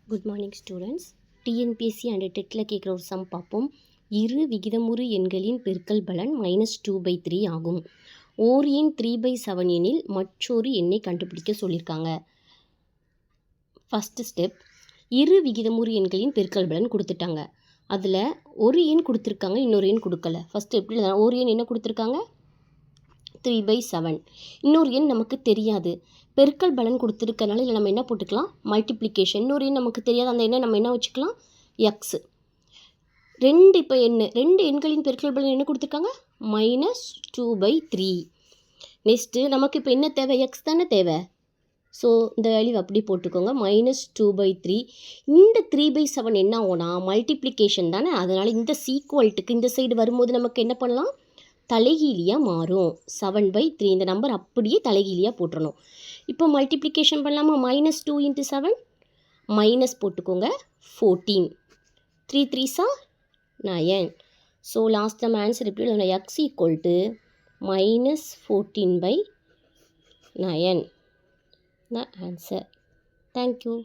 Good morning students. TNPSC and டெட்டில் கேட்குற ஒரு சம் பார்ப்போம். இரு விகிதமுறு எண்களின் பெருக்கல் பலன் -2/3 ஆகும். ஓர் எண் 3/7 எனில் மற்றொரு எண்ணை கண்டுபிடிக்க சொல்லியிருக்காங்க. ஃபஸ்ட்டு ஸ்டெப், இரு விகிதமுறு எண்களின் பெருக்கல் பலன் கொடுத்துட்டாங்க. அதில் ஒரு எண் கொடுத்துருக்காங்க, இன்னொரு எண் கொடுக்கல. ஃபஸ்ட்டு எப்படி ஒரு எண் என்ன கொடுத்துருக்காங்க? 3/7. இன்னொரு எண் நமக்கு தெரியாது. பெருக்கல் பலன் கொடுத்துருக்கனால இல்லை நம்ம என்ன போட்டுக்கலாம்? மல்டிப்ளிகேஷன். இன்னொரு எண் நமக்கு தெரியாது, அந்த எண்ணை நம்ம என்ன வச்சுக்கலாம்? எக்ஸ். இப்போ ரெண்டு எண்களின் பெருக்கல் பலன் என்ன கொடுத்துருக்காங்க? -2/3. நெக்ஸ்ட்டு நமக்கு இப்போ என்ன தேவை? எக்ஸ் தானே தேவை. ஸோ இந்த வேல்யூ அப்படி போட்டுக்கோங்க, -2/3. இந்த 3/7 என்ன ஆகும்னா மல்டிப்ளிகேஷன் தானே, அதனால் இந்த சீக்வல்ட்டுக்கு இந்த சைடு வரும்போது நமக்கு என்ன பண்ணலாம்? தலைகீழியாக மாறும். 7/3 இந்த நம்பர் அப்படியே தலைகீழியாக போட்டுறணும். இப்போ மல்டிப்ளிகேஷன் பண்ணலாமா? -2 × 7 மைனஸ் போட்டுக்கோங்க, 14. 3 3s are 9. ஸோ லாஸ்ட் நம்ம ஆன்சர் எப்படி எழுதணும்? X equal to -14/9 the answer. Thank you.